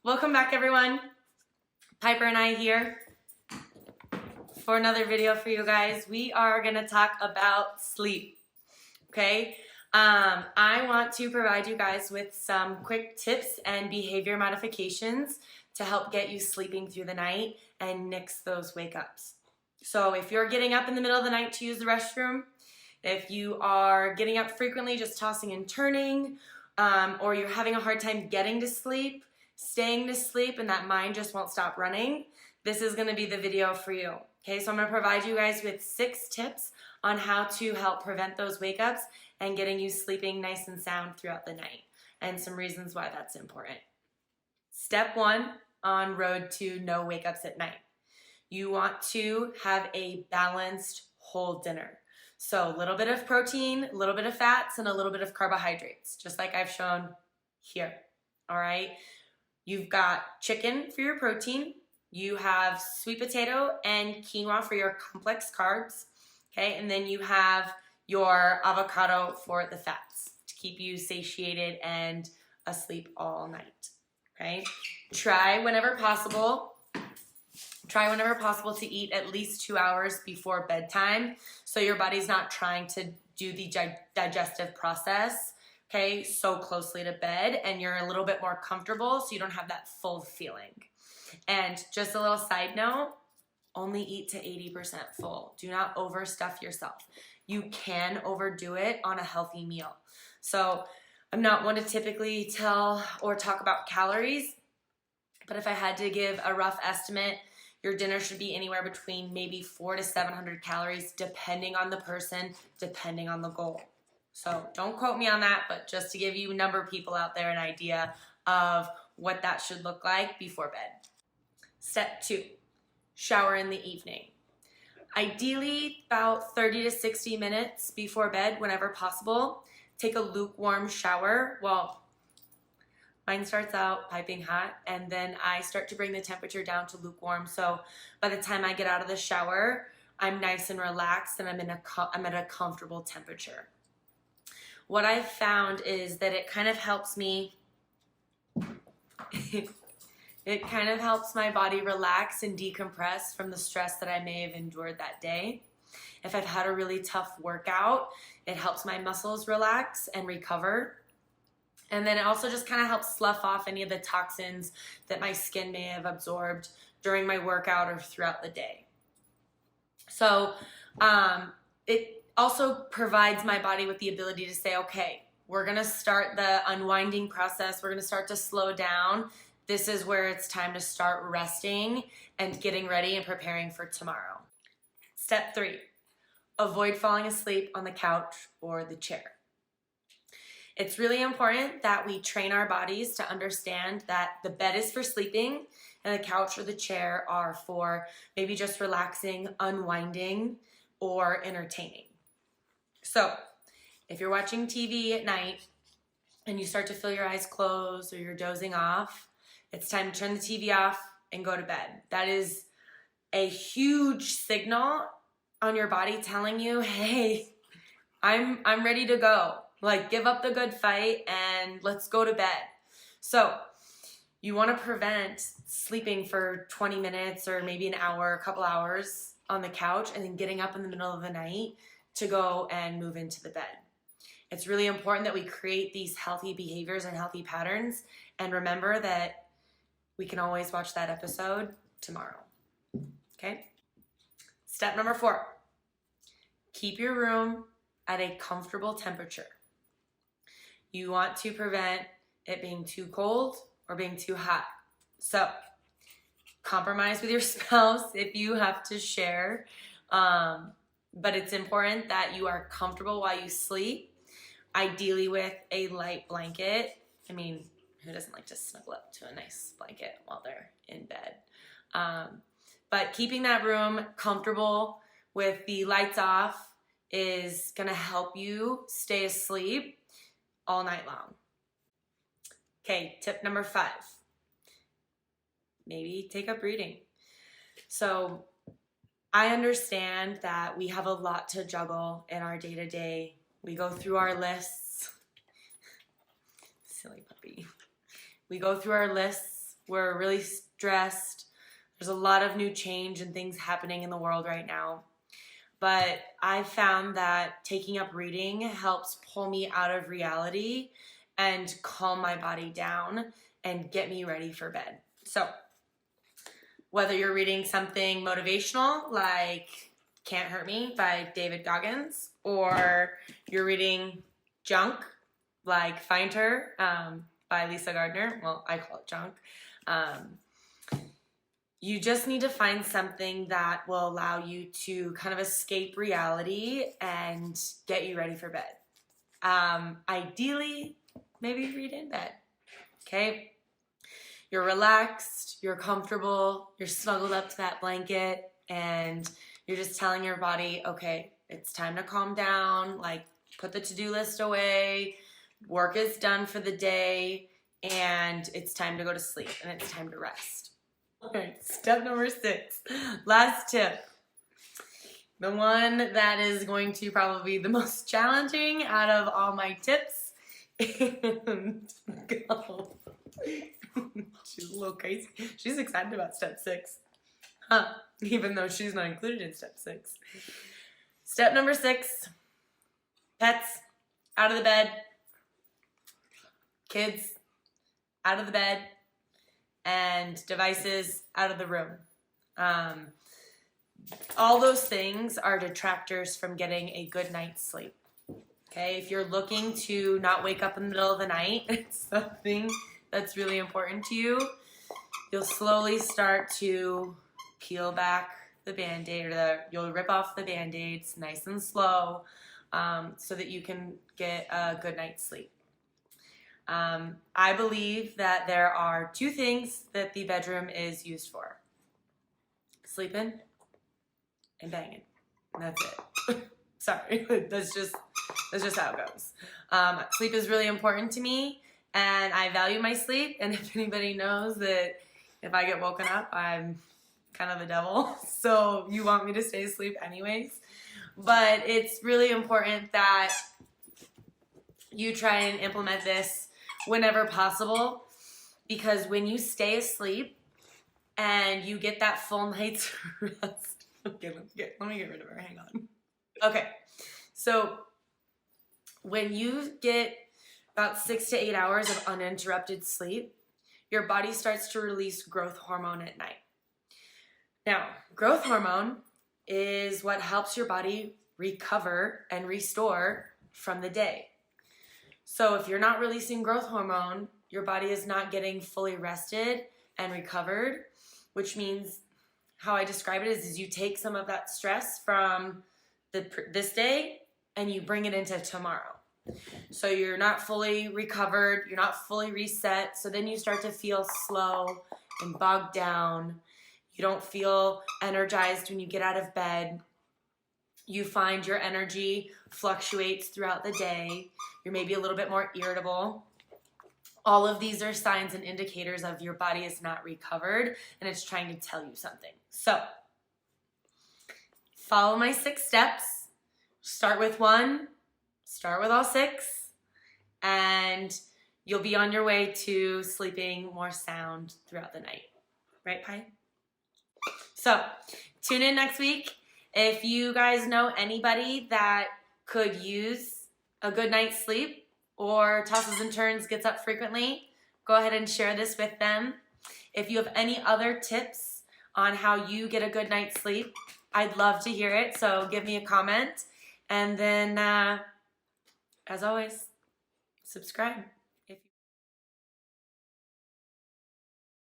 Welcome back, everyone. Piper and I here for another video for you guys. We are going to talk about sleep, okay? I want to provide you guys with some quick tips and behavior modifications to help get you sleeping through the night and nix those wake-ups. So if you're getting up in the middle of the night to use the restroom, if you are getting up frequently just tossing and turning, or you're having a hard time getting to sleep, staying to sleep, and that mind just won't stop running, this is going to be the video for you. Okay, so I'm going to provide you guys with 6 tips on how to help prevent those wake-ups and getting you sleeping nice and sound throughout the night, and some reasons why that's important. Step 1 on road to no wake-ups at night. You want to have a balanced whole dinner. So a little bit of protein, a little bit of fats, and a little bit of carbohydrates, just like I've shown here, all right? You've got chicken for your protein. You have sweet potato and quinoa for your complex carbs, okay? And then you have your avocado for the fats to keep you satiated and asleep all night, okay? Try whenever possible to eat at least 2 hours before bedtime so your body's not trying to do the digestive process, okay, so closely to bed, and you're a little bit more comfortable so you don't have that full feeling. And just a little side note, only eat to 80% full. Do not overstuff yourself. You can overdo it on a healthy meal. So I'm not one to typically tell or talk about calories, but if I had to give a rough estimate, your dinner should be anywhere between maybe 400 to 700 calories, depending on the person, depending on the goal. So don't quote me on that, but just to give you number people out there an idea of what that should look like before bed. Step 2, shower in the evening. Ideally, about 30 to 60 minutes before bed, whenever possible, take a lukewarm shower. Well, mine starts out piping hot, and then I start to bring the temperature down to lukewarm. So by the time I get out of the shower, I'm nice and relaxed, and I'm at a comfortable temperature. What I've found is that it kind of helps me, it kind of helps my body relax and decompress from the stress that I may have endured that day. If I've had a really tough workout, it helps my muscles relax and recover. And then it also just kind of helps slough off any of the toxins that my skin may have absorbed during my workout or throughout the day. So it also provides my body with the ability to say, okay, we're going to start the unwinding process. We're going to start to slow down. This is where it's time to start resting and getting ready and preparing for tomorrow. Step 3, avoid falling asleep on the couch or the chair. It's really important that we train our bodies to understand that the bed is for sleeping and the couch or the chair are for maybe just relaxing, unwinding, or entertaining. So if you're watching TV at night and you start to feel your eyes close or you're dozing off, it's time to turn the TV off and go to bed. That is a huge signal on your body telling you, hey, I'm ready to go. Like, give up the good fight and let's go to bed. So you want to prevent sleeping for 20 minutes or maybe an hour, a couple hours on the couch and then getting up in the middle of the night to go and move into the bed. It's really important that we create these healthy behaviors and healthy patterns, and remember that we can always watch that episode tomorrow. Okay? Step number 4, keep your room at a comfortable temperature. You want to prevent it being too cold or being too hot. So compromise with your spouse if you have to share. But it's important that you are comfortable while you sleep, ideally with a light blanket. I mean, who doesn't like to snuggle up to a nice blanket while they're in bed? But keeping that room comfortable with the lights off is going to help you stay asleep all night long. Okay, tip number 5. Maybe take up reading. So I understand that we have a lot to juggle in our day-to-day. We go through our lists. Silly puppy. We go through our lists We're really stressed. There's a lot of new change and things happening in the world right now. But I found that taking up reading helps pull me out of reality and calm my body down and get me ready for bed. So whether you're reading something motivational like Can't Hurt Me by David Goggins, or you're reading junk like Find Her by Lisa Gardner, well, I call it junk, you just need to find something that will allow you to kind of escape reality and get you ready for bed. Ideally, maybe read in bed, okay? You're relaxed, you're comfortable, you're snuggled up to that blanket, and you're just telling your body, okay, it's time to calm down, like put the to-do list away, work is done for the day, and it's time to go to sleep, and it's time to rest. All right, step number 6, last tip. The one that is going to probably be the most challenging out of all my tips. And go. She's a little crazy. She's excited about step 6. Even though she's not included in step 6. Step number 6, pets out of the bed, kids out of the bed, and devices out of the room. All those things are detractors from getting a good night's sleep. Okay, if you're looking to not wake up in the middle of the night, it's something that's really important to you, you'll slowly start to peel back the Band-Aid, or you'll rip off the Band-Aids nice and slow, so that you can get a good night's sleep. I believe that there are 2 things that the bedroom is used for: sleeping and banging. And that's it. Sorry, that's just how it goes. Sleep is really important to me, and I value my sleep. And if anybody knows that if I get woken up, I'm kind of the devil, so you want me to stay asleep anyways. But it's really important that you try and implement this whenever possible, because when you stay asleep and you get that full night's rest, okay, let me get rid of her, hang on. Okay, so when you get about 6 to 8 hours of uninterrupted sleep, your body starts to release growth hormone at night. Now, growth hormone is what helps your body recover and restore from the day. So if you're not releasing growth hormone, your body is not getting fully rested and recovered, which means how I describe it is you take some of that stress from this day and you bring it into tomorrow. So you're not fully recovered, you're not fully reset, so then you start to feel slow and bogged down. You don't feel energized when you get out of bed. You find your energy fluctuates throughout the day. You're maybe a little bit more irritable. All of these are signs and indicators of your body is not recovered and it's trying to tell you something. So follow my 6 steps. Start with 1, start with all 6, and you'll be on your way to sleeping more sound throughout the night. Right, Pi? So tune in next week. If you guys know anybody that could use a good night's sleep or tosses and turns, gets up frequently, go ahead and share this with them. If you have any other tips on how you get a good night's sleep, I'd love to hear it, so give me a comment. And then, as always, subscribe.